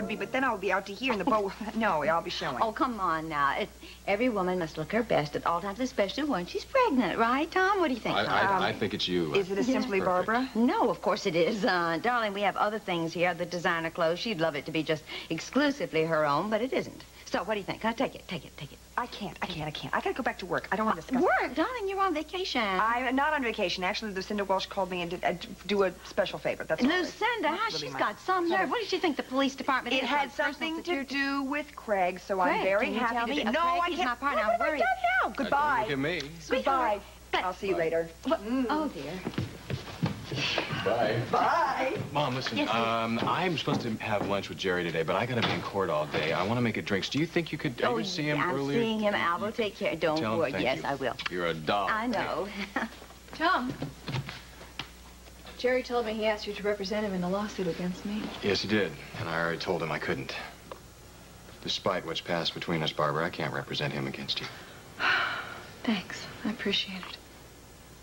would be, but then I would be out to here in the boat. No, I'll be showing. Oh, come on now. Every woman must look her best at all times, especially when she's pregnant, right, Tom? What do you think, Tom? I think it's you. Is it a Simply Barbara? No, of course it is. Darling, we have other things here, the designer clothes. She'd love it to be just exclusively her own, but it isn't. So, what do you think? Can I take it? Take it. I can't. I gotta go back to work. I don't want to discuss work, darling, you're on vacation. I'm not on vacation. Actually, Lucinda Welsh called me and to do a special favor. That's all. Lucinda, she's got some nerve. What did you think the police department It had something to do with Craig, so I'm very happy to... No, I can't. My partner, what have I done now? Goodbye. Look at me. Goodbye. I'll see you later. Oh, dear. Bye. Bye. Mom, listen, yes, I'm supposed to have lunch with Jerry today, but I gotta be in court all day. I want to make a drinks. Do you think you could see him earlier? I'm seeing him. I will take care. Don't worry. Yes, I will. You're a doll. I know. Tom, Jerry told me he asked you to represent him in the lawsuit against me. Yes, he did, and I already told him I couldn't. Despite what's passed between us, Barbara, I can't represent him against you. Thanks. I appreciate it.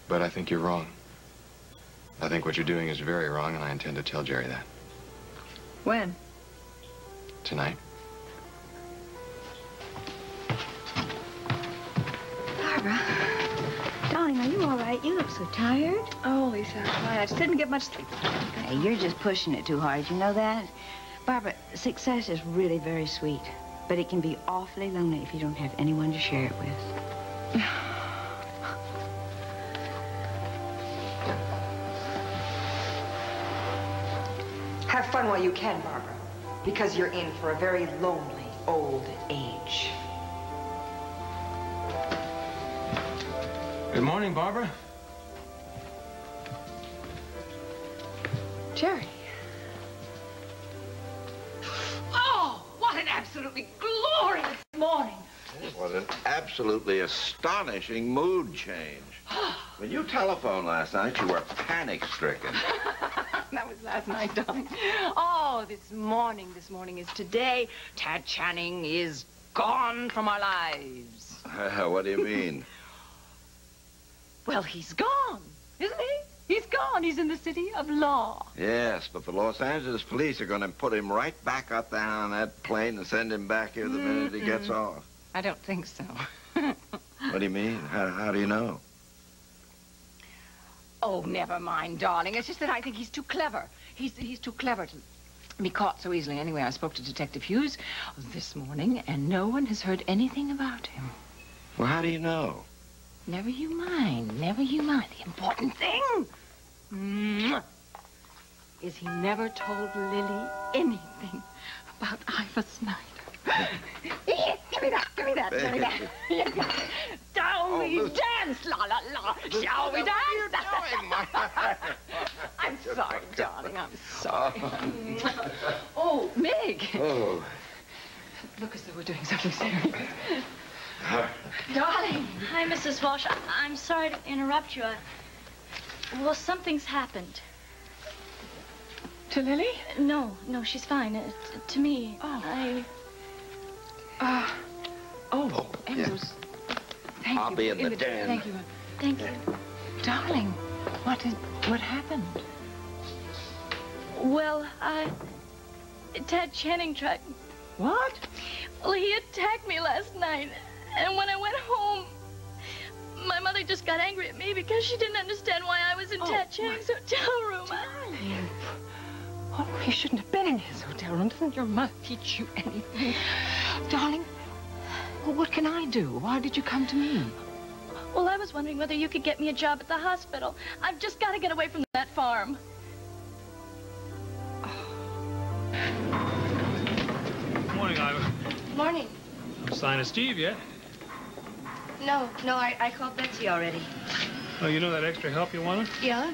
But I think you're wrong. I think what you're doing is very wrong, and I intend to tell Jerry that. When? Tonight. Barbara, darling, are you all right? You look so tired. Oh, Lisa, I just didn't get much sleep. Hey, you're just pushing it too hard. You know that? Barbara, success is really very sweet, but it can be awfully lonely if you don't have anyone to share it with. Have fun while you can, Barbara, because you're in for a very lonely old age. Good morning, Barbara. Jerry. Oh, what an absolutely glorious morning. It was an absolutely astonishing mood change. When you telephoned last night, you were panic-stricken. That was last night, darling. Oh, this morning is today. Tad Channing is gone from our lives. What do you mean? Well, he's gone, isn't he? He's gone. He's in the city of law. Yes, but the Los Angeles police are going to put him right back up there on that plane and send him back here the minute he gets off. I don't think so. What do you mean? How do you know? Oh, never mind, darling. It's just that I think he's too clever. He's too clever to be caught so easily. Anyway, I spoke to Detective Hughes this morning, and no one has heard anything about him. Well, how do you know? Never you mind. Never you mind. The important thing is he never told Lily anything about Ivor Snyder. Give me that. Shall we dance, la la la? Shall we dance? I'm sorry, darling. I'm sorry. Oh, Meg. Oh. Look as though we're doing something serious. Darling. Hi, Mrs. Walsh. I'm sorry to interrupt you. Well, something's happened. To Lily? No, she's fine. To me. Oh. Ambrose. Yeah. Thank you. I'll be in the den. Thank you. Thank you. Darling, what happened? Well, Ted Channing tried... What? Well, he attacked me last night. And when I went home, my mother just got angry at me because she didn't understand why I was in Ted Channing's hotel room. Darling. Oh, he shouldn't have been in his hotel room. Doesn't your mother teach you anything? Darling, well, what can I do? Why did you come to me? Well, I was wondering whether you could get me a job at the hospital. I've just got to get away from that farm. Good morning, Ivor. Morning. No sign of Steve yet. No, I called Betsy already. Oh, you know that extra help you wanted? Yeah?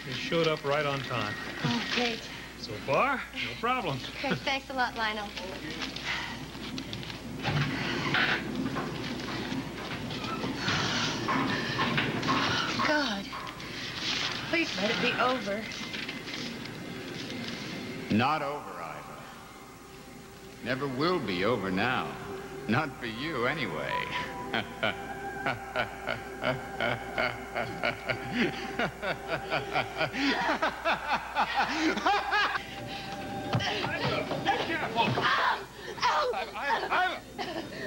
He showed up right on time. Oh, great. So far, no problems. Okay, thanks a lot, Lionel. God, please let it be over. Not over, Ivor. Never will be over now. Not for you, anyway. Be careful.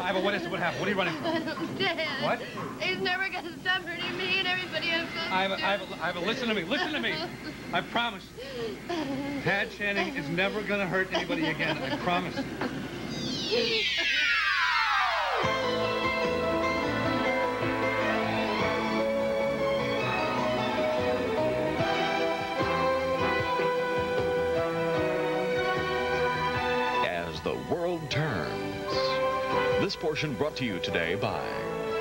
Iva, what is it? What happened? What are you running from? Dad. What? He's never gonna stop hurting me and everybody I'm supposed to. Iva, listen to me. Listen to me. I promise. Tad Channing is never gonna hurt anybody again. I promise. As the world turns. This portion brought to you today by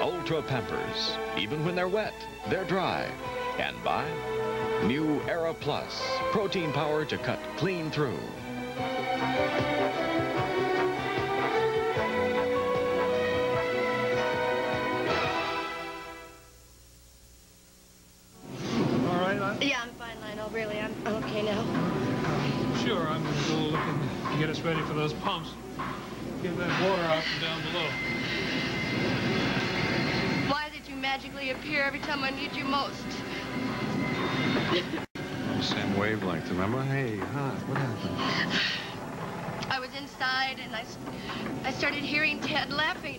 Ultra Pampers. Even when they're wet, they're dry. And by New Era Plus, protein power to cut clean through. All right, Iva? Yeah, I'm fine, Lionel. Really, I'm okay now. Sure, I'm gonna go looking to get us ready for those pumps. Get that water out from down below. Why did you magically appear every time I need you most? Same wavelength, remember? Hey, hi, what happened? I was inside and I started hearing Ted laughing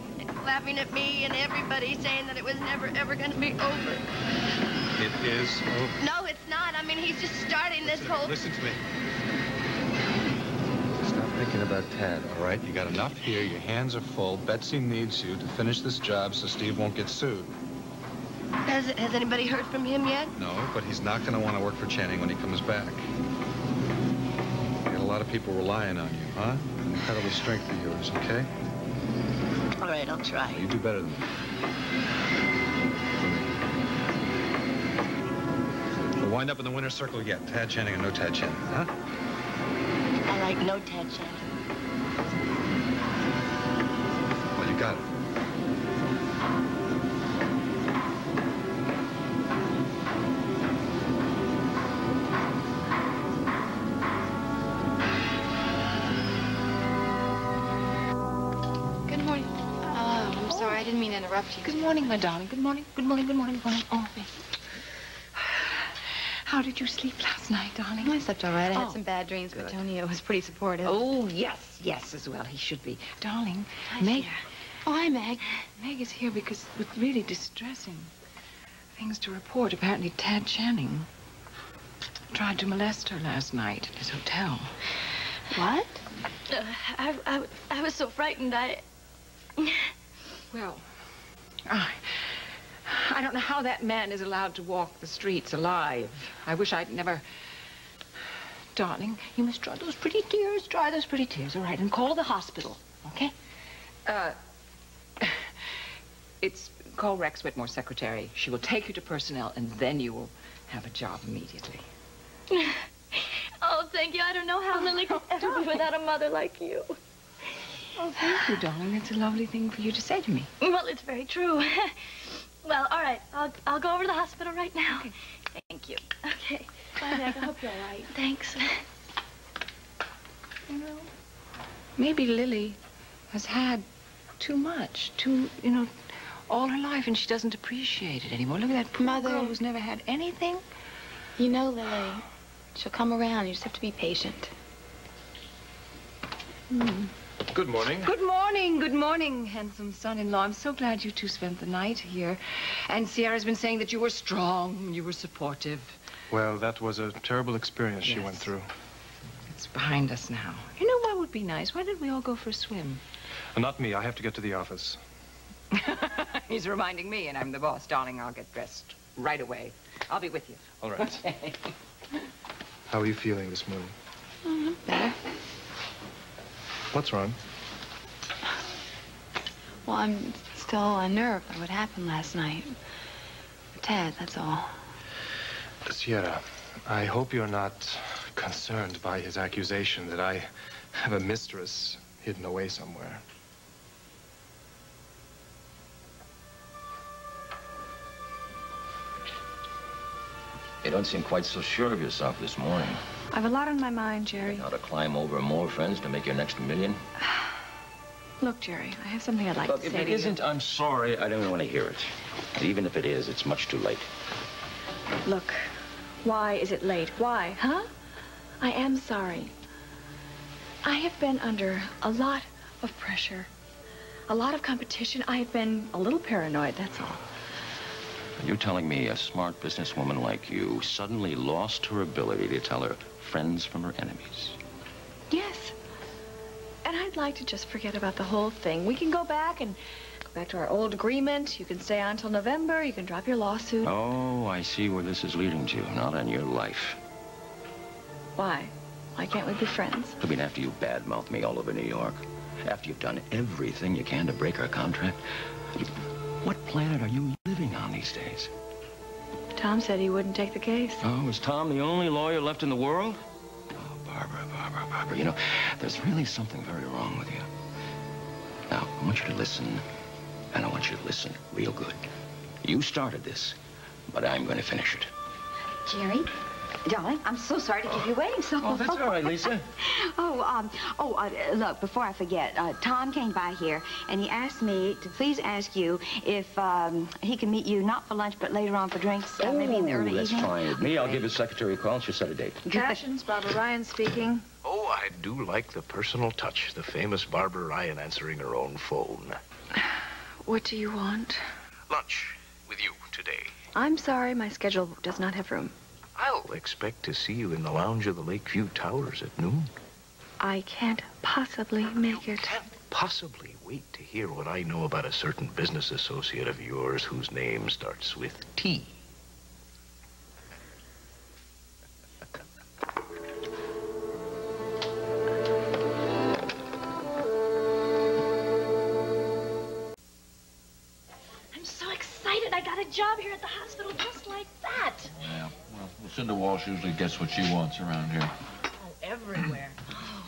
at me and everybody, saying that it was never ever going to be over. It is over. No, it's not. I mean, he's just starting this whole... Listen to me. Stop thinking about Tad, all right? You got enough here. Your hands are full. Betsy needs you to finish this job so Steve won't get sued. Has anybody heard from him yet? No, but he's not going to want to work for Channing when he comes back. You got a lot of people relying on you, huh? An incredible strength of yours, okay? All right, I'll try. You do better than me. We'll wind up in the winner's circle yet. Tad Channing or no Tad Channing, huh? I like no Ted Channing. Well, you got it. Good morning. Oh, I'm sorry. I didn't mean to interrupt you. Good morning, my darling. Good morning. Good morning. Good morning. Good morning. Oh, baby. How did you sleep last night, darling? I slept all right. I had Oh, some bad dreams, good. but Tony was pretty supportive. Oh, yes, as well. He should be. Darling, Hi, Meg. Sierra. Oh, hi, Meg. Meg is here because with really distressing things to report. Apparently, Tad Channing tried to molest her last night at his hotel. What? I was so frightened, Well, I don't know how that man is allowed to walk the streets alive. I wish I'd never... Darling, you must dry those pretty tears. Dry those pretty tears, all right? And call the hospital, okay? Call Rex Whitmore's secretary. She will take you to personnel, and then you will have a job immediately. Oh, thank you. I don't know how Lily could ever be without a mother like you. Oh, thank you, darling. That's a lovely thing for you to say to me. Well, it's very true. Well, all right. I'll go over to the hospital right now. Okay. Thank you. Okay. Bye, Meg. I hope you're all right. Thanks. You know, maybe Lily has had too much, all her life, and she doesn't appreciate it anymore. Look at that poor Mother. girl who's never had anything. You know, Lily, she'll come around. You just have to be patient. Good morning. Good morning, handsome son-in-law. I'm so glad you two spent the night here. And Sierra's been saying that you were strong, you were supportive. Well, that was a terrible experience she went through. It's behind us now. You know what would be nice? Why don't we all go for a swim? Not me. I have to get to the office. He's reminding me, and I'm the boss. Darling, I'll get dressed right away. I'll be with you. All right. Okay. How are you feeling this morning? Better. What's wrong? Well, I'm still unnerved by what happened last night. Ted, that's all. Sierra, I hope you're not concerned by his accusation that I have a mistress hidden away somewhere. You don't seem quite so sure of yourself this morning. I've a lot on my mind, Jerry. How to climb over more friends to make your next million? Look, Jerry, I have something I'd like Look, to if say it to you. isn't, I'm sorry. I don't want to hear it. And even if it is, it's much too late. Look, why is it late? Why, huh? I am sorry. I have been under a lot of pressure. a lot of competition. I've been a little paranoid, that's all. You're telling me a smart businesswoman like you suddenly lost her ability to tell her friends from her enemies? Yes. And I'd like to just forget about the whole thing. We can go back to our old agreement. You can stay on till November. You can drop your lawsuit. Oh, I see where this is leading to. Not on your life. Why? Why can't we be friends? I mean, after you badmouth me all over New York, after you've done everything you can to break our contract, what planet are you living on these days? Tom said he wouldn't take the case. Oh, is Tom the only lawyer left in the world? Oh, Barbara, you know, there's really something very wrong with you. Now, I want you to listen, and I want you to listen real good. You started this, but I'm going to finish it. Jerry, darling, I'm so sorry to keep you waiting so long. Oh, that's all right, Lisa. Look, before I forget, Tom came by here, and he asked me to please ask you if he can meet you, not for lunch, but later on for drinks, maybe in the early that's evening. fine with me. I'll give his secretary a call, and she'll set a date. Passions, Barbara Ryan speaking. Oh, I do like the personal touch. The famous Barbara Ryan answering her own phone. What do you want? Lunch with you today. I'm sorry, my schedule does not have room. I'll expect to see you in the lounge of the Lakeview Towers at noon. I can't possibly make it. Can't possibly wait to hear what I know about a certain business associate of yours whose name starts with T. I'm so excited. I got a job here at the hospital just like that. Yeah, well, Lucinda Walsh usually gets what she wants around here. Oh, everywhere. Oh,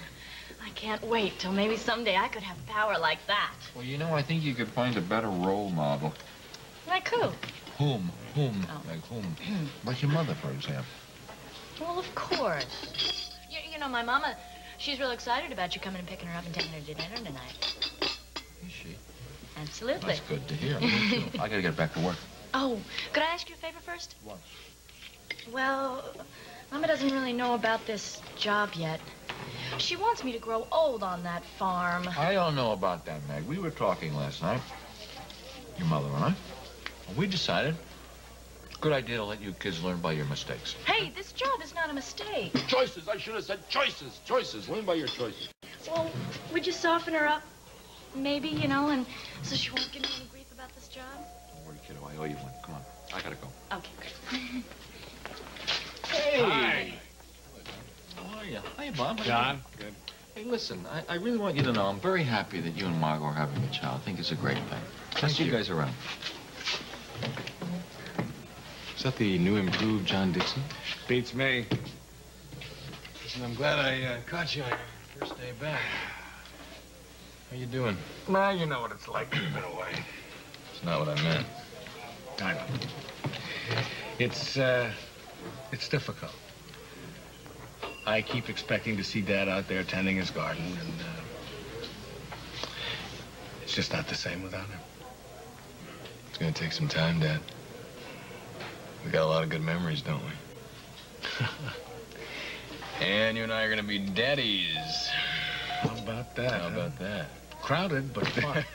I can't wait till maybe someday I could have power like that. Well, you know, I think you could find a better role model. Like who? Whom? Oh. Like whom? Like your mother, for example. Well, of course. You know, my mama, she's real excited about you coming and picking her up and taking her to dinner tonight. Is she? Absolutely. That's good to hear. Me too. I gotta get back to work. Oh, could I ask you a favor first? What? Well, Mama doesn't really know about this job yet. She wants me to grow old on that farm. I don't know about that, Meg. We were talking last night, your mother and I. We decided, good idea to let you kids learn by your mistakes. Hey, this job is not a mistake. Choices! I should have said choices! Choices! Learn by your choices. Well, would you soften her up? Maybe, you know, and so she won't give me any grief about this job? Don't worry, kiddo. I owe you one. Come on. I gotta go. Okay, great. Hey! Hi. How are you? Hi, Bob. John? Good. Hey, listen, I really want you to know I'm very happy that you and Margot are having a child. I think it's a great thing. I'll see you guys around. Is that the new improved John Dixon? Beats me. Listen, I'm glad I caught you on your first day back. How you doing? Well, you know what it's like. You've been away. It's not what I meant. I know. It's difficult. I keep expecting to see Dad out there tending his garden, and it's just not the same without him. It's gonna take some time, Dad. We got a lot of good memories, don't we? And you and I are gonna be daddies. How about that? How about that? Crowded, but fun.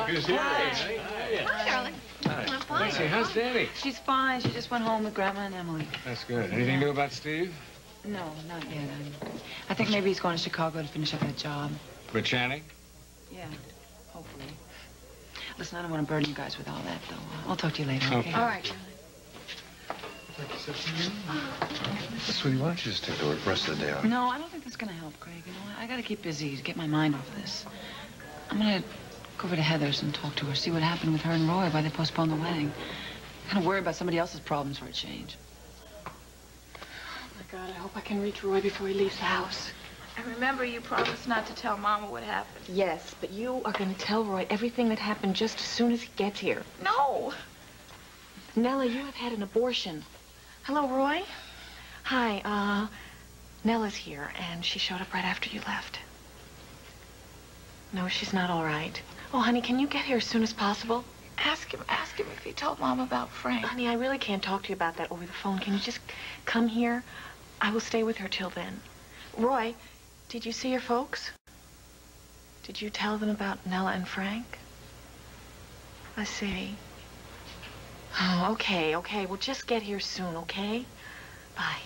Who's here? Hi, darling. I'm fine. Nancy, how's Danny? She's fine. She just went home with Grandma and Emily. That's good. Anything new about Steve? No, not yet. I think maybe he's going to Chicago to finish up that job. With Channing? Yeah, hopefully. Listen, I don't want to burden you guys with all that, though. I'll talk to you later, okay? All right, darling. Sweetie, why don't you just take the rest of the day off? No, I don't think that's going to help, Craig. You know, I got to keep busy to get my mind off of this. I'm going to go over to Heather's and talk to her, see what happened with her and Roy, why they postponed the wedding. I'm kind of worried about somebody else's problems for a change. Oh, my God, I hope I can reach Roy before he leaves the house. And remember, you promised not to tell Mama what happened. Yes, but you are going to tell Roy everything that happened just as soon as he gets here. No. Nella, you have had an abortion. Hello, Roy. Hi, Nella's here, and she showed up right after you left. No, she's not all right. Oh, honey, can you get here as soon as possible? Ask him if he told Mom about Frank. Honey, I really can't talk to you about that over the phone. Can you just come here? I will stay with her till then. Roy, did you see your folks? Did you tell them about Nella and Frank? I see. Oh, okay, okay. Well, just get here soon, okay? Bye.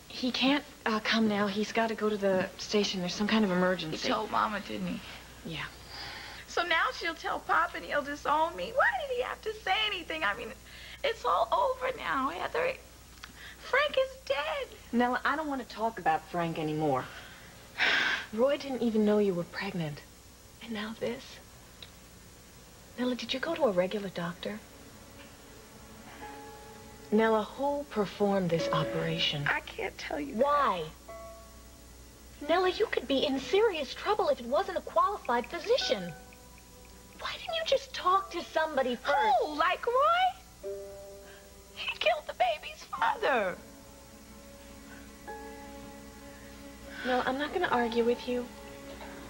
He can't come now. He's got to go to the station. There's some kind of emergency. He told Mama, didn't he? Yeah. So now she'll tell Pop and he'll disown me. Why did he have to say anything? I mean, it's all over now, Heather. Frank is dead. Nella, I don't want to talk about Frank anymore. Roy didn't even know you were pregnant. And now this. Nella, did you go to a regular doctor? Nella, who performed this operation? I can't tell you. Why? Nella, you could be in serious trouble if it wasn't a qualified physician. Why didn't you just talk to somebody first? Oh, like Roy? He killed the baby's father. Nella, I'm not going to argue with you.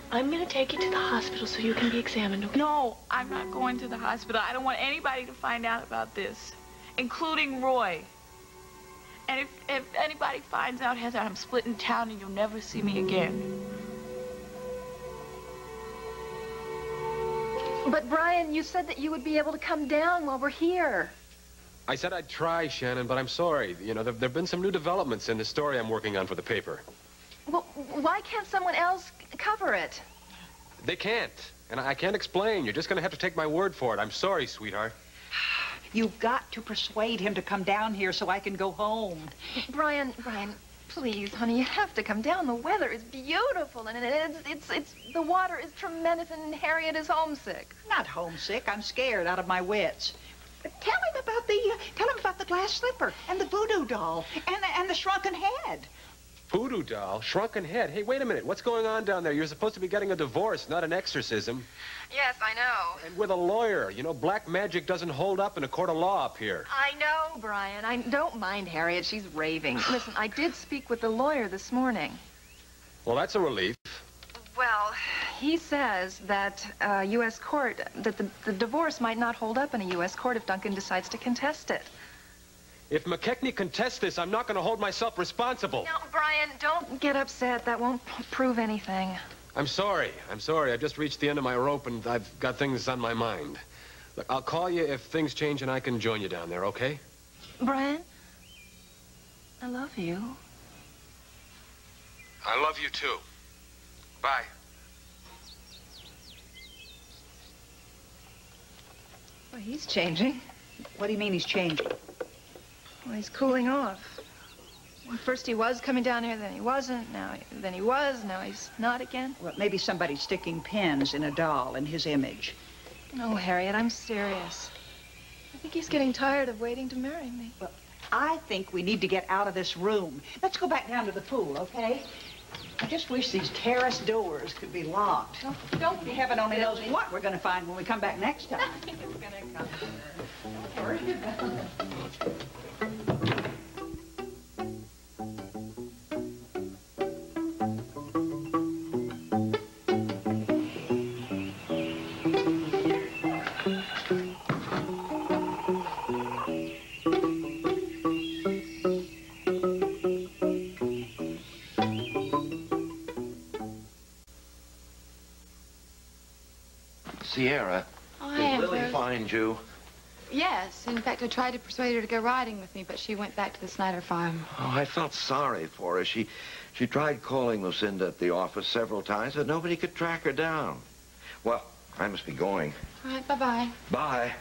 I'm going to take you to the hospital so you can be examined, okay? No, I'm not going to the hospital. I don't want anybody to find out about this, including Roy. And if anybody finds out, Heather, I'm splitting town and you'll never see me again. But, Brian, you said that you would be able to come down while we're here. I said I'd try, Shannon, but I'm sorry. You know, there've been some new developments in the story I'm working on for the paper. Well, why can't someone else cover it? They can't, and I can't explain. You're just going to have to take my word for it. I'm sorry, sweetheart. You've got to persuade him to come down here so I can go home. Brian, please, honey, you have to come down. The weather is beautiful, and the water is tremendous, and Harriet is homesick. Not homesick. I'm scared out of my wits. But tell him about the glass slipper and the voodoo doll and the shrunken head. Voodoo doll? Shrunken head? Hey, wait a minute. What's going on down there? You're supposed to be getting a divorce, not an exorcism. Yes, I know. And with a lawyer. You know, black magic doesn't hold up in a court of law up here. I know, Brian. I don't mind Harriet. She's raving. Listen, I did speak with the lawyer this morning. Well, that's a relief. Well, he says that U.S. court, that the divorce might not hold up in a U.S. court if Duncan decides to contest it. If McKechnie contests this, I'm not going to hold myself responsible. No, Brian, don't get upset. That won't prove anything. I'm sorry. I've just reached the end of my rope, and I've got things on my mind. Look, I'll call you if things change, and I can join you down there, okay? Brian, I love you. I love you, too. Bye. Well, he's changing. What do you mean he's changing? Well, he's cooling off. Well, first he was coming down here, then he wasn't. Then he was, now he's not again. Well, maybe somebody's sticking pins in a doll in his image. No, Harriet, I'm serious. I think he's getting tired of waiting to marry me. Well, I think we need to get out of this room. Let's go back down to the pool, okay? I just wish these terrace doors could be locked. Don't be heaven only knows what we're going to find when we come back next time. It's going to come. Where are you going? Sierra, did Lily find you? Yes. In fact, I tried to persuade her to go riding with me, but she went back to the Snyder farm. Oh, I felt sorry for her. She tried calling Lucinda at the office several times, but nobody could track her down. Well, I must be going. All right, bye-bye. Bye.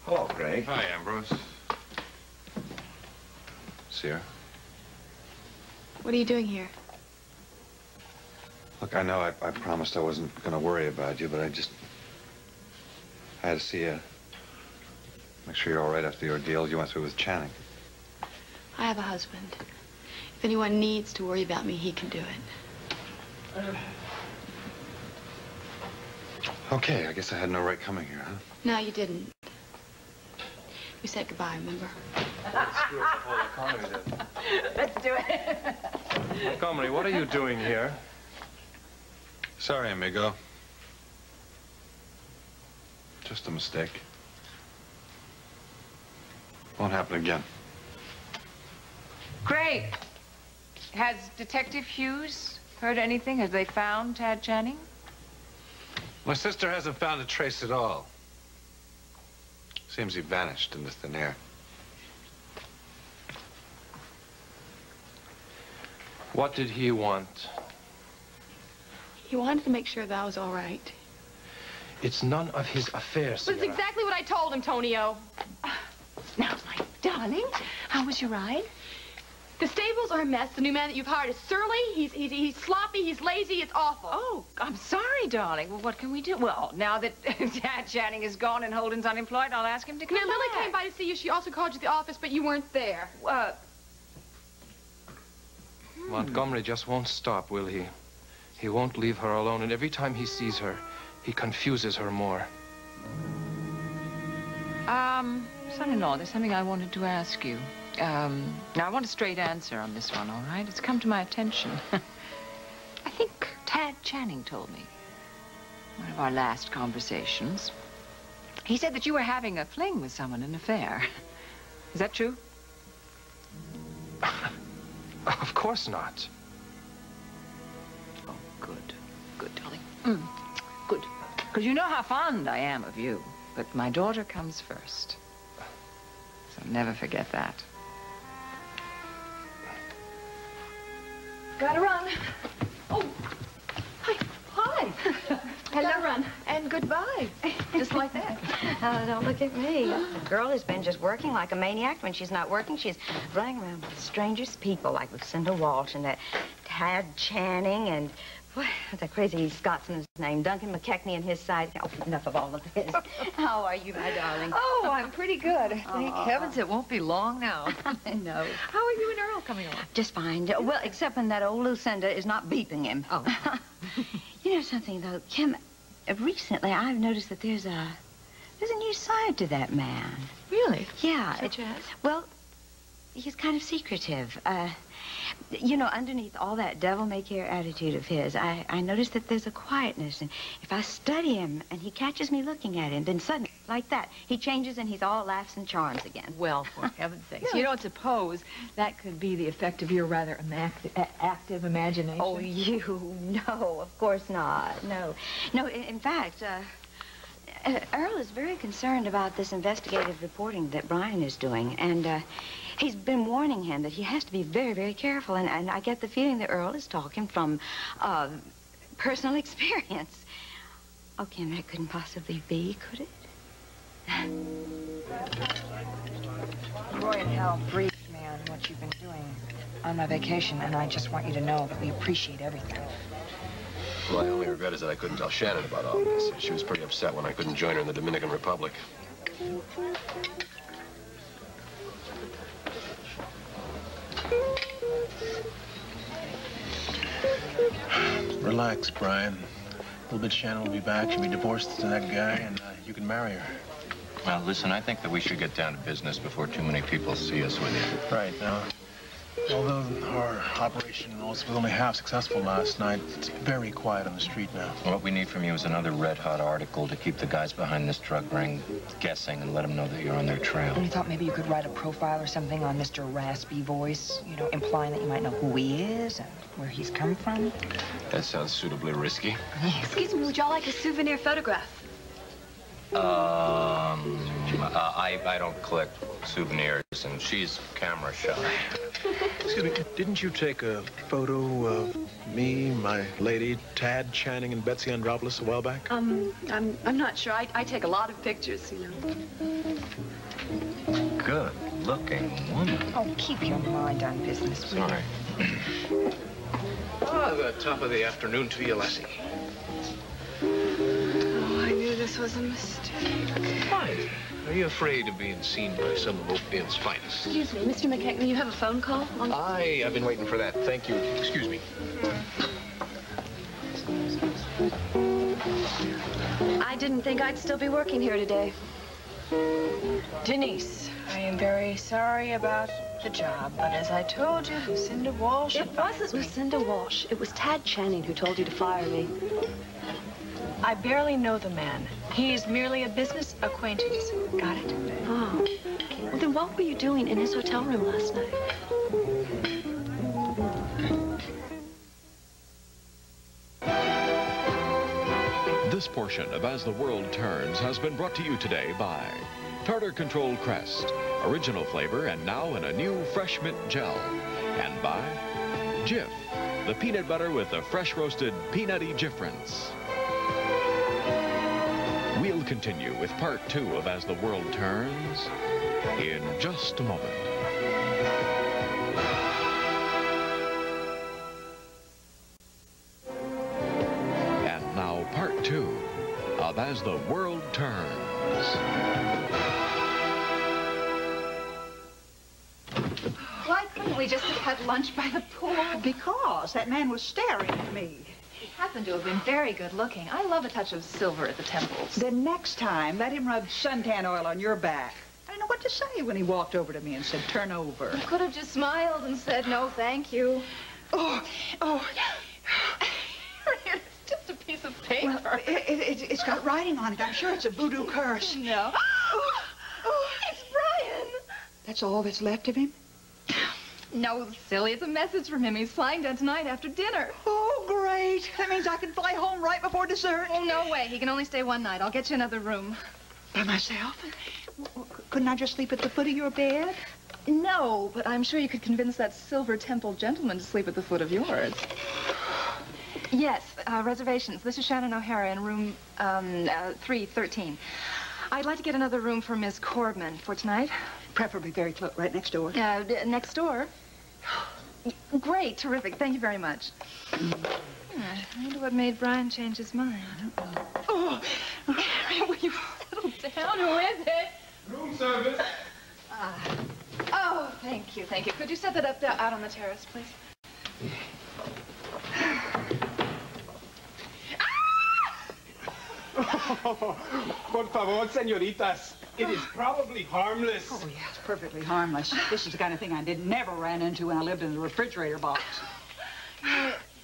Hello, Craig. Hi, Ambrose. Sierra? What are you doing here? Look, I know I promised I wasn't going to worry about you, but I had to see you. Make sure you're all right after the ordeal you went through with Channing. I have a husband. If anyone needs to worry about me, he can do it. Okay, I guess I had no right coming here, huh? No, you didn't. We said goodbye, remember? Let's do it. Montgomery, what are you doing here? Sorry, amigo. Just a mistake. Won't happen again. Great. Has Detective Hughes Heard anything? Have they found Tad Channing? My sister hasn't found a trace at all. Seems he vanished into thin air. What did he want? He wanted to make sure that I was all right. It's none of his affairs, That's Sierra. exactly what I told him, Tonio. Now, my darling, how was your ride? The stables are a mess. The new man that you've hired is surly. He's sloppy. He's lazy. It's awful. Oh, I'm sorry, darling. Well, what can we do? Well, now that Tad Channing is gone and Holden's unemployed, I'll ask him to come Now, Lily back. came by to see you. She also called you at the office, but you weren't there. Montgomery just won't stop, will he? He won't leave her alone, and every time he sees her, he confuses her more. Son-in-law, there's something I wanted to ask you. Now, I want a straight answer on this one, all right? It's come to my attention. I think Tad Channing told me, one of our last conversations. He said that you were having a fling with someone, an affair. Is that true? Of course not. Oh, good. Good, darling. Good. Because you know how fond I am of you. But my daughter comes first. So never forget that. Gotta run. Oh, hi. Hello. Gotta run. And goodbye. Just like that. Oh, don't look at me. The girl has been just working like a maniac. When she's not working, she's running around with the strangest people, like Lucinda Walsh and that Tad Channing and what's that crazy Scotsman's name? Duncan McKechnie and his side. Oh, enough of all of this. How are you, my darling? Oh, I'm pretty good. Thank heavens it won't be long now. I know. How are you and Earl coming along? Just fine. Well, except when that old Lucinda is not beeping him. Oh. You know something, though, Kim? Recently, I've noticed that there's a new side to that man. Really? Yeah. Such as? Well, he's kind of secretive. You know, underneath all that devil-may-care attitude of his, I noticed that there's a quietness. And if I study him and he catches me looking at him, then suddenly, like that, he changes and he's all laughs and charms again. Well, for heaven's sakes, you don't suppose that could be the effect of your rather active imagination? Oh, you, no, of course not. No. No, in fact, Earl is very concerned about this investigative reporting that Brian is doing, and he's been warning him that he has to be very, very careful, and I get the feeling that Earl is talking from personal experience. Oh, Kim, that couldn't possibly be, could it? Roy and Hal briefed me on what you've been doing on my vacation, and I just want you to know that we appreciate everything. My only regret is that I couldn't tell Shannon about all this. She was pretty upset when I couldn't join her in the Dominican Republic. Relax, Brian. A little bit, Shannon will be back. She'll be divorced to that guy, and you can marry her. Well, listen, I think that we should get down to business before too many people see us with you. Right. Now, although our operation was only half successful last night, it's very quiet on the street now. What we need from you is another red-hot article to keep the guys behind this drug ring guessing and let them know that you're on their trail. And you thought maybe you could write a profile or something on Mr. Raspy Voice, you know, implying that you might know who he is and where he's come from? That sounds suitably risky. Excuse me, would y'all like a souvenir photograph? I don't collect souvenirs, and she's camera shy. Excuse me, didn't you take a photo of me, my lady, Tad Channing, and Betsy Andropoulos a while back? I'm not sure. I take a lot of pictures, you know. Good-looking woman. Oh, keep your mind on business. Sorry. The top of the afternoon to you, lassie. Oh, I knew this was a mistake. Why? Are you afraid of being seen by some of Oakdale's finest? Excuse me, Mr. McKechnie, you have a phone call? I've been waiting for that. Thank you. Excuse me. I didn't think I'd still be working here today. Denise, I am very sorry about the job, but as I told you, Lucinda Walsh... It wasn't Lucinda Walsh. It was Tad Channing who told you to fire me. I barely know the man. He is merely a business acquaintance. Got it? Oh. Well, then what were you doing in his hotel room last night? This portion of As the World Turns has been brought to you today by Tartar Control Crest, original flavor and now in a new fresh mint gel. And by Jif, the peanut butter with the fresh roasted peanutty difference. We'll continue with part 2 of As the World Turns in just a moment. And now part 2 of As the World Turns. Why couldn't we just have had lunch by the pool? Because that man was staring at me. He happened to have been very good looking. I love a touch of silver at the temples. Then next time, let him rub suntan oil on your back. I didn't know what to say when he walked over to me and said, turn over. You could have just smiled and said, no, thank you. Oh. It's just a piece of paper. Well, it's got writing on it. I'm sure it's a voodoo curse. No. It's Brian. That's all that's left of him? No, silly. It's a message from him. He's flying down tonight after dinner. Oh, great. That means I can fly home right before dessert. Oh, no way. He can only stay one night. I'll get you another room. By myself? Couldn't I just sleep at the foot of your bed? No, but I'm sure you could convince that Silver Temple gentleman to sleep at the foot of yours. Yes, reservations. This is Shannon O'Hara in room 313. I'd like to get another room for Miss Corbman for tonight. Preferably very close, right next door. Next door? Great, terrific. Thank you very much. I wonder what made Brian change his mind. I don't know. Oh, will you settle down? Who is it? Room service. Oh, thank you, thank you. Could you set that up out on the terrace, please? Por favor, señoritas. It is probably harmless. Oh, yeah, it's perfectly harmless. This is the kind of thing I never ran into when I lived in the refrigerator box.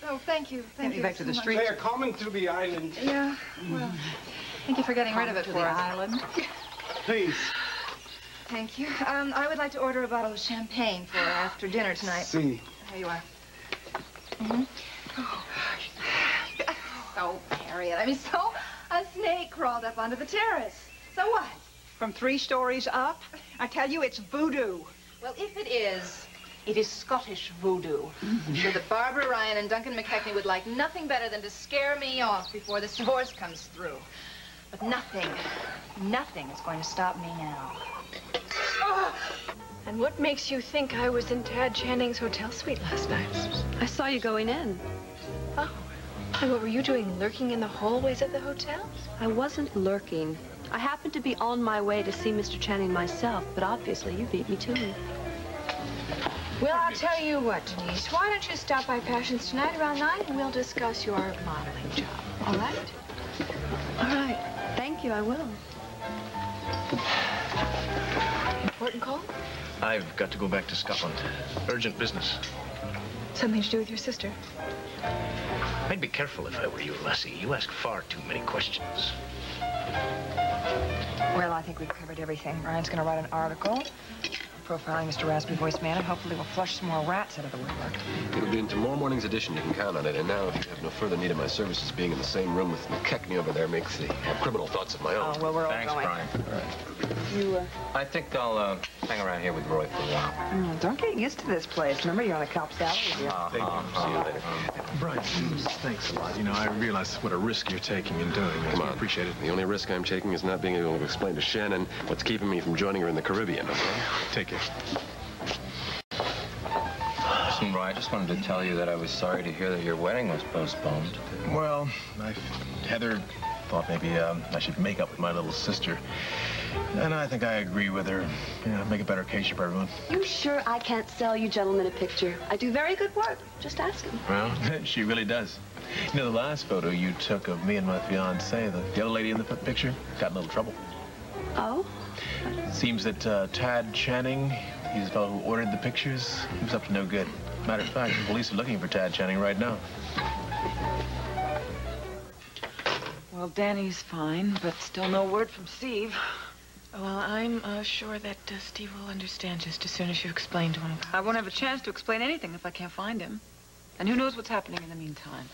Oh, thank you. Thank you. Back to the street. They are coming to the island. Yeah, well, thank you for getting rid of it to for the us. island. Please. Thank you. I would like to order a bottle of champagne for after dinner tonight. See. There you are. So, Harriet, I mean, so a snake crawled up onto the terrace. So what? From 3 stories up? I tell you, it's voodoo. Well, if it is Scottish voodoo. I'm sure that Barbara Ryan and Duncan McKechnie would like nothing better than to scare me off before this divorce comes through. But nothing is going to stop me now. And what makes you think I was in Tad Channing's hotel suite last night? I saw you going in. Oh. And what were you doing, lurking in the hallways of the hotel? I wasn't lurking. I happened to be on my way to see Mr. Channing myself, but obviously you beat me to him. Well, I'll tell you what, Denise. Why don't you stop by Passions tonight around 9 and we'll discuss your modeling job, all right? All right. Thank you, I will. Important call? I've got to go back to Scotland. Urgent business. Something to do with your sister? I'd be careful if I were you, lassie. You ask far too many questions. Well, I think we've covered everything. Ryan's going to write an article profiling Mr. Raspy Voice Man, and hopefully we'll flush some more rats out of the woodwork. It'll be in tomorrow morning's edition. You can count on it. And now, if you have no further need of my services, being in the same room with McKechnie over there makes me have criminal thoughts of my own. Oh, well, we're all Thanks, going. Brian. All right. You, I think I'll hang around here with Roy for a while. don't get used to this place. Remember, you're on a cop salary here. Thank you. See you later. Brian, thanks a lot. You know, I realize what a risk you're taking in doing this. Come on. I appreciate it. The only risk I'm taking is not being able to explain to Shannon what's keeping me from joining her in the Caribbean, okay? Take it. Listen, Roy, I just wanted to tell you that I was sorry to hear that your wedding was postponed. Well, Heather thought maybe I should make up with my little sister. And I think I agree with her. You know, make a better occasion for everyone. You sure I can't sell you gentlemen a picture? I do very good work. Just ask him. Well, she really does. You know, the last photo you took of me and my fiancée, the other lady in the picture, got in a little trouble. Oh? Seems that Tad Channing, he's the fellow who ordered the pictures, he was up to no good. Matter of fact, the police are looking for Tad Channing right now. Well, Danny's fine, but still no word from Steve. Well, I'm sure that Steve will understand just as soon as you explain to him. I won't have a chance to explain anything if I can't find him. And who knows what's happening in the meantime.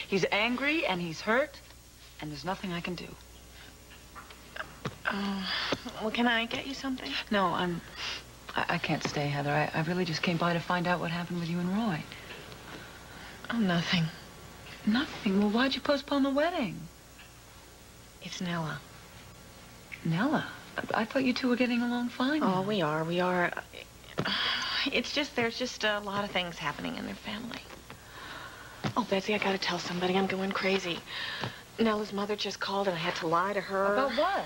He's angry and he's hurt, and there's nothing I can do. Well, can I get you something? No, I can't stay, Heather. I really just came by to find out what happened with you and Roy. Oh, nothing. Nothing? Well, why'd you postpone the wedding? It's Nella. Nella? I thought you two were getting along fine. Oh, we are. It's just, there's just a lot of things happening in their family. Oh, Betsy, I gotta tell somebody. I'm going crazy. Nella's mother just called and I had to lie to her. About what?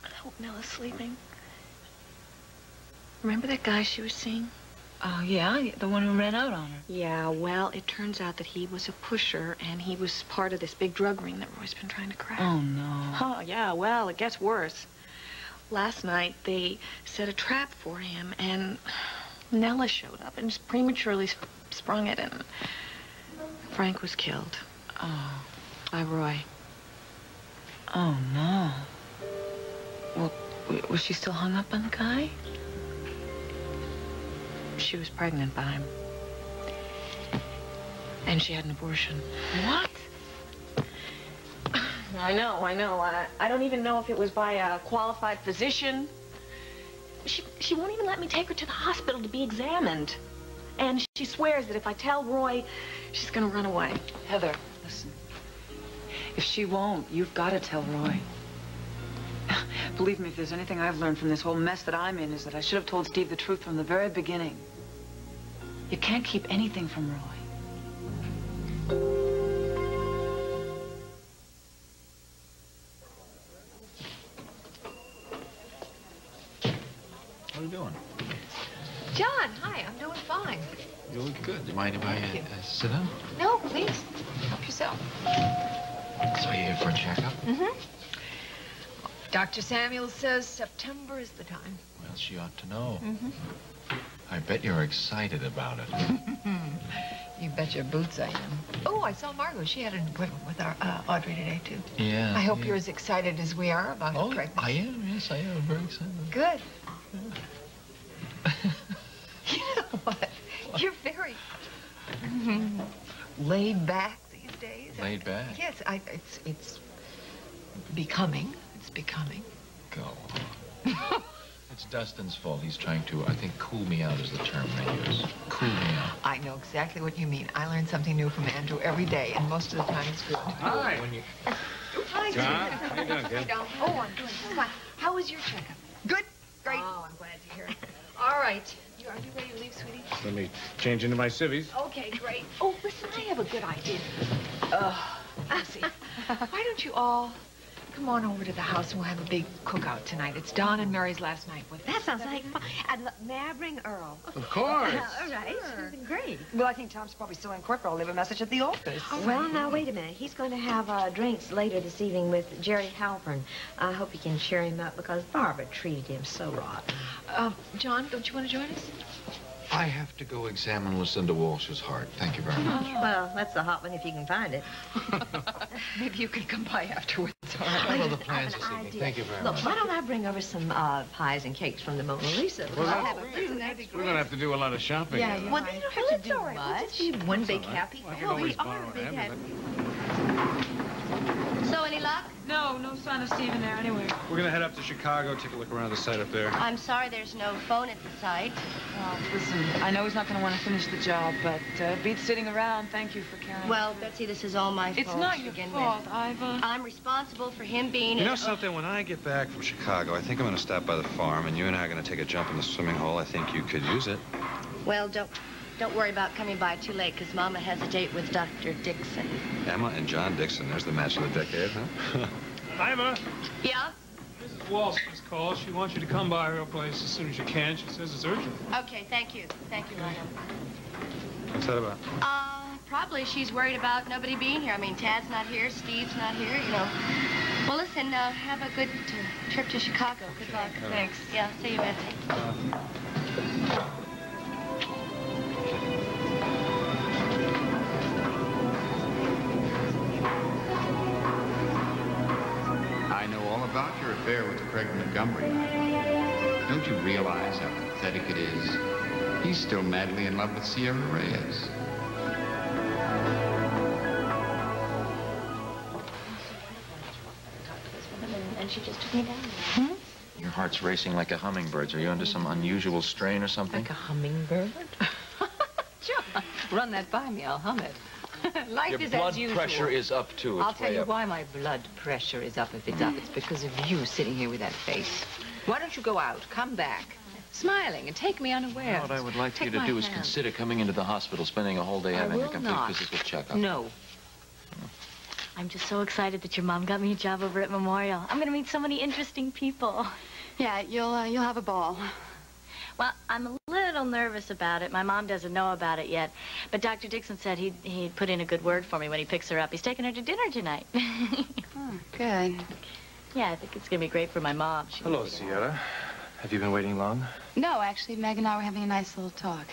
I hope Nella's sleeping. Remember that guy she was seeing? Oh, yeah, the one who ran out on her. Yeah, well, it turns out that he was a pusher, and he was part of this big drug ring that Roy's been trying to crack. Oh, no. Oh, yeah, well, it gets worse. Last night, they set a trap for him, and Nella showed up and just prematurely sprung it, and Frank was killed. Oh. By Roy. Oh, no. Well, was she still hung up on the guy? She was pregnant by him. And she had an abortion. What? I know. I don't even know if it was by a qualified physician. She won't even let me take her to the hospital to be examined. And she swears that if I tell Roy, she's gonna run away. Heather, listen. If she won't, you've got to tell Roy. Believe me, if there's anything I've learned from this whole mess that I'm in, is that I should have told Steve the truth from the very beginning. You can't keep anything from Roy. How are you doing? John, hi, I'm doing fine. You look good. Do you mind if I sit down? No, please. Help yourself. So you here for a checkup? Mm-hmm. Dr. Samuels says September is the time. Well, she ought to know. Mm-hmm. I bet you're excited about it. You bet your boots I am. Oh, I saw Margot. She had an appointment with our Audrey today, too. Yeah. I hope you're as excited as we are about her pregnancy. I am. Yes, I am. Very excited. Good. You know what? You're very laid back these days. Laid back? Yes, it's becoming. It's becoming. Go on. It's Dustin's fault. He's trying to, I think, cool me out is the term they use. Cool me out. I know exactly what you mean. I learn something new from Andrew every day, and most of the time it's good. Hi. Hi, John, how you doing, kid? Oh, I'm doing fine. How was your checkup? Good. Great. Oh, I'm glad to hear it. All right. Are you ready to leave, sweetie? Let me change into my civvies. Okay, great. Oh, listen, I have a good idea. Lucy, why don't you all come on over to the house and we'll have a big cookout tonight. It's Don and Mary's last night with us. That sounds like fun. May I bring Earl? Of course. All right. Sure. Great. Well, I think Tom's probably still in court, but I'll leave a message at the office. Well, now, wait a minute. He's going to have drinks later this evening with Jerry Halpern. I hope you can cheer him up because Barbara treated him so rotten. John, don't you want to join us? I have to go examine Lucinda Walsh's heart. Thank you very much. Well, that's the hot one if you can find it. Maybe you can come by afterwards. All I right. know the plans this evening. Thank you very Look, much. why don't I bring over some pies and cakes from the Mona Lisa? Well, I'll have a few. We're going to have to do a lot of shopping. Yeah, here. well, you don't have to do much. We'll just be one big happy I can family. always borrow big happy. So, any luck? No sign of Stephen there anywhere. We're going to head up to Chicago, take a look around the site up there. I'm sorry there's no phone at the site. Well, listen, I know he's not going to want to finish the job, but beats sitting around. Thank you for caring. Well, Betsy, this is all my fault. It's not to your begin fault. with. I'm responsible for him being... You know something? When I get back from Chicago, I think I'm going to stop by the farm, and you and I are going to take a jump in the swimming hole. I think you could use it. Well, don't worry about coming by too late, because Mama has a date with Dr. Dixon. Emma and John Dixon. There's the match of the decade, huh? Hi, Emma. Yeah? Mrs. Walsh just called. She wants you to come by her place as soon as you can. She says it's urgent. Okay, thank you. Thank you, Mama. What's that about? Probably she's worried about nobody being here. I mean, Tad's not here, Steve's not here, you know. Well, listen, have a good trip to Chicago. Good luck. Thanks. Yeah, see you, Betsy. I know all about your affair with Craig Montgomery. Don't you realize how pathetic it is? He's still madly in love with Sierra Reyes. she just took me down there. Hmm? Your heart's racing like a hummingbird's. Are you under some unusual strain or something? Like a hummingbird? John, run that by me. I'll hum it. Life Your is blood as usual. pressure is up, too. It's I'll tell way you up. why my blood pressure is up if it's up. It's because of you sitting here with that face. Why don't you go out, come back, smiling, and take me unaware? What I would like Take you to my do is hand. consider coming into the hospital, spending a whole day I having a will complete not. physical checkup. No. I'm just so excited that your mom got me a job over at Memorial. I'm going to meet so many interesting people. Yeah, you'll have a ball. Well, I'm a little nervous about it. My mom doesn't know about it yet. But Dr. Dixon said he'd put in a good word for me when he picks her up. He's taking her to dinner tonight. Oh, good. Yeah, I think it's going to be great for my mom. Hello, Sierra. Have you been waiting long? No, actually, Meg and I were having a nice little talk.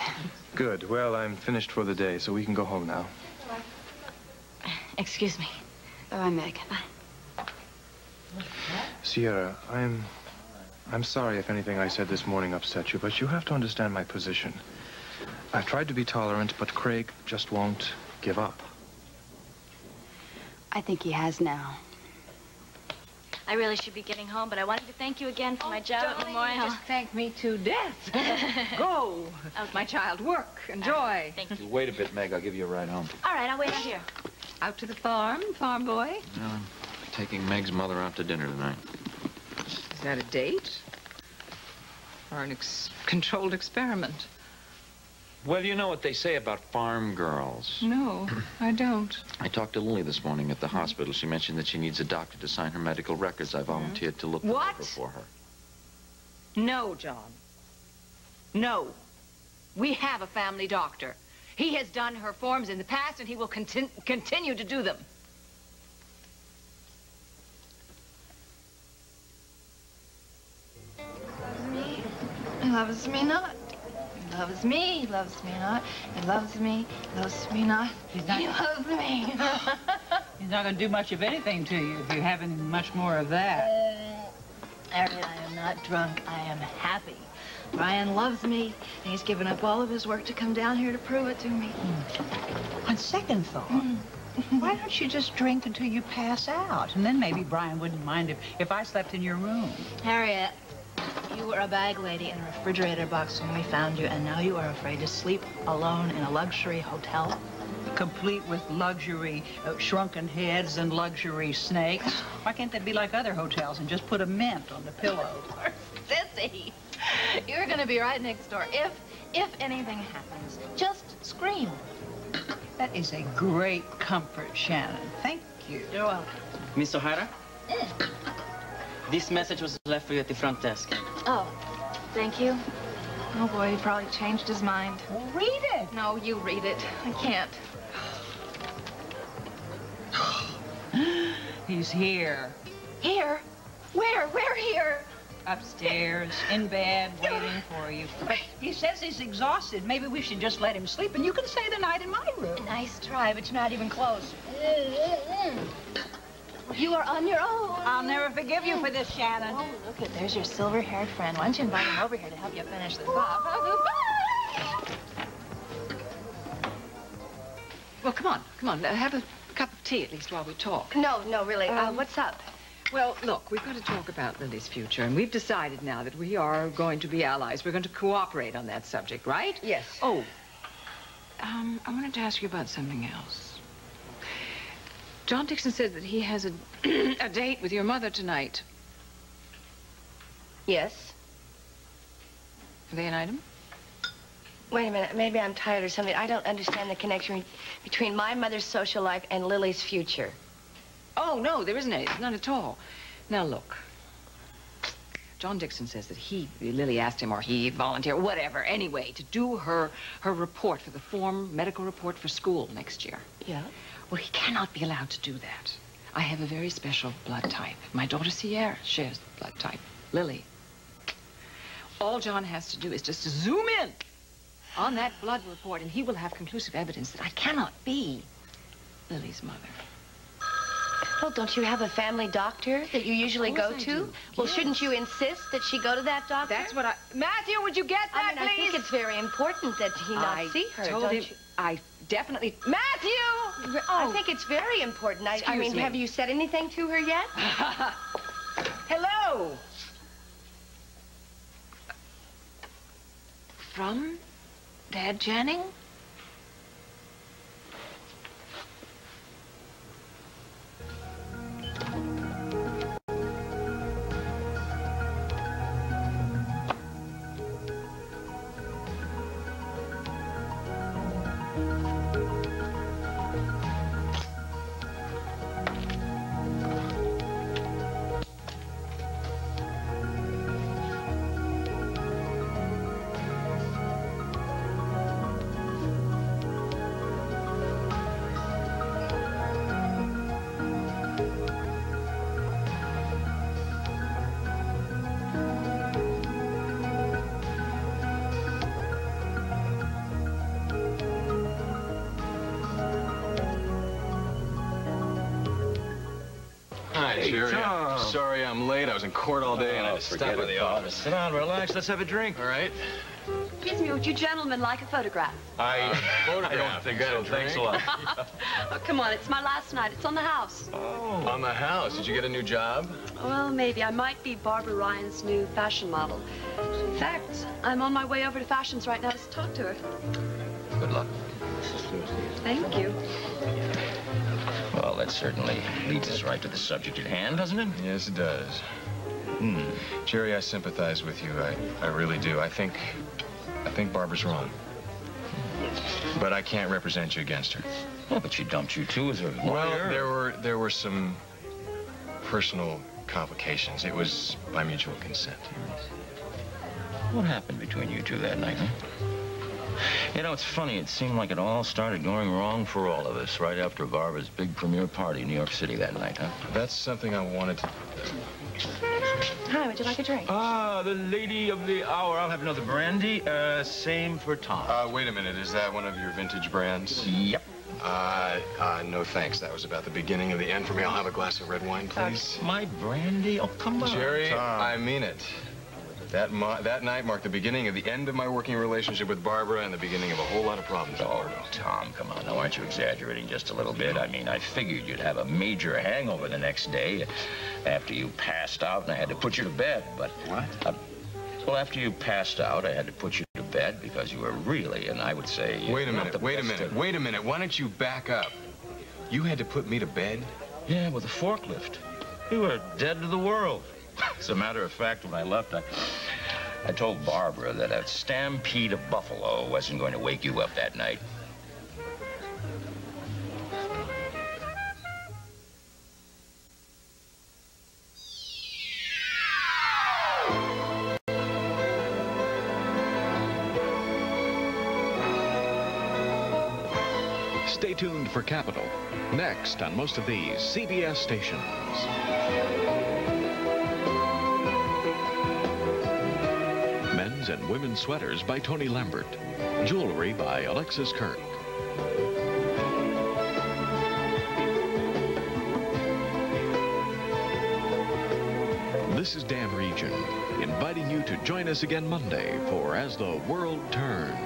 Good. Well, I'm finished for the day, so we can go home now. Excuse me. Bye, Meg. Sierra, I'm sorry if anything I said this morning upset you, but you have to understand my position. I've tried to be tolerant, but Craig just won't give up. I think he has now. I really should be getting home, but I wanted to thank you again for my job at Memorial. You just thank me to death. Go. Okay. My child, work, enjoy. Thank you. Wait a bit, Meg. I'll give you a ride home. All right, I'll wait out here. Out to the farm boy? No, I'm taking Meg's mother out to dinner tonight. Is that a date? Or an controlled experiment? Well, you know what they say about farm girls. No, I don't. I talked to Lily this morning at the hospital. She mentioned that she needs a doctor to sign her medical records. I volunteered to look them What? over for her. No, John. No. We have a family doctor. He has done her forms in the past, and he will continue to do them. He loves me not. He loves me. He loves me not. He loves me. He loves me not. He loves me. He's not going to do much of anything to you if you're having much more of that. Harriet, I am not drunk. I am happy. Brian loves me, and he's given up all of his work to come down here to prove it to me. On second thought, why don't you just drink until you pass out? And then maybe Brian wouldn't mind if I slept in your room. Harriet, you were a bag lady in a refrigerator box when we found you, and now you are afraid to sleep alone in a luxury hotel? Complete with luxury shrunken heads and luxury snakes. Why can't they be like other hotels and just put a mint on the pillow? Sissy, you're going to be right next door. If anything happens, just scream. That is a great comfort, Shannon. Thank you. You're welcome. Miss O'Hara? This message was left for you at the front desk. Oh, thank you. Oh, boy, he probably changed his mind. Well, read it. No, you read it. I can't. He's here. Here? Where? Where here? Upstairs, in bed, waiting for you. But he says he's exhausted. Maybe we should just let him sleep, and you can stay the night in my room. Nice try, but you're not even close. You are on your own. I'll never forgive you for this, Shannon. Oh, look at, there's your silver-haired friend. Why don't you invite him over here to help you finish this off? Oh, goodbye! Well, come on. Have a cup of tea at least while we talk. No, really. What's up? Well, look, we've got to talk about Lily's future, and we've decided now that we are going to be allies. We're going to cooperate on that subject, right? Yes. Oh, I wanted to ask you about something else. John Dixon said that he has a date with your mother tonight. Yes. Are they an item? Wait a minute. Maybe I'm tired or something. I don't understand the connection between my mother's social life and Lily's future. Oh, no, there isn't any. None at all. Now, look. John Dixon says that Lily asked him, or he volunteered, whatever, anyway, to do her report for the medical report for school next year. Yeah? Well, he cannot be allowed to do that. I have a very special blood type. My daughter Sierra shares the blood type. Lily. All John has to do is just to zoom in on that blood report, and he will have conclusive evidence that I cannot be Lily's mother. Well, don't you have a family doctor that you usually go to? Well, shouldn't you insist that she go to that doctor? That's what Matthew, would you get that, I think it's very important that he not see her, don't you? I definitely... Matthew! I think it's very important. I mean, me. have you said anything to her yet? Hello? Hello. From Dad Channing? Hi, Jerry. Tom. Sorry I'm late. I was in court all day and I had to stop by the office. Sit down, relax, let's have a drink. All right. Excuse me, would you gentlemen like a photograph? I don't think so. Thanks a lot. Oh, come on, it's my last night. It's on the house. Oh. On the house. Did you get a new job? Well, maybe. I might be Barbara Ryan's new fashion model. In fact, I'm on my way over to Fashions right now to talk to her. Good luck. Thank you. Well, that certainly leads us right to the subject at hand, doesn't it? Yes, it does. Jerry, I sympathize with you. I really do. I think Barbara's wrong. But I can't represent you against her. Well, but she dumped you, too, as a lawyer. Well, there were some personal complications. It was by mutual consent. What happened between you two that night, huh? You know, it's funny. It seemed like it all started going wrong for all of us right after Barbara's big premiere party in New York City that night, huh? That's something I wanted to... Hi, would you like a drink? Ah, the lady of the hour. I'll have another brandy. Same for Tom. Wait a minute. Is that one of your vintage brands? Yep. No thanks. That was about the beginning of the end for me. I'll have a glass of red wine, please. My brandy? Oh, come on, Jerry, Tom. I mean it. That night marked the beginning of the end of my working relationship with Barbara and the beginning of a whole lot of problems with Barbara. Tom, come on. Now, aren't you exaggerating just a little bit? I mean, I figured you'd have a major hangover the next day after you passed out, and I had to put you to bed. But what? Well, after you passed out, I had to put you to bed because you were really, and I would say... Wait a minute. Why don't you back up? You had to put me to bed? Yeah, with a forklift. You were dead to the world. As a matter of fact, when I left, I told Barbara that a stampede of buffalo wasn't going to wake you up that night. Stay tuned for Capital. Next on most of these CBS stations. Men's and women's sweaters by Tony Lambert. Jewelry by Alexis Kirk. This is Dan Regent, inviting you to join us again Monday for As the World Turns.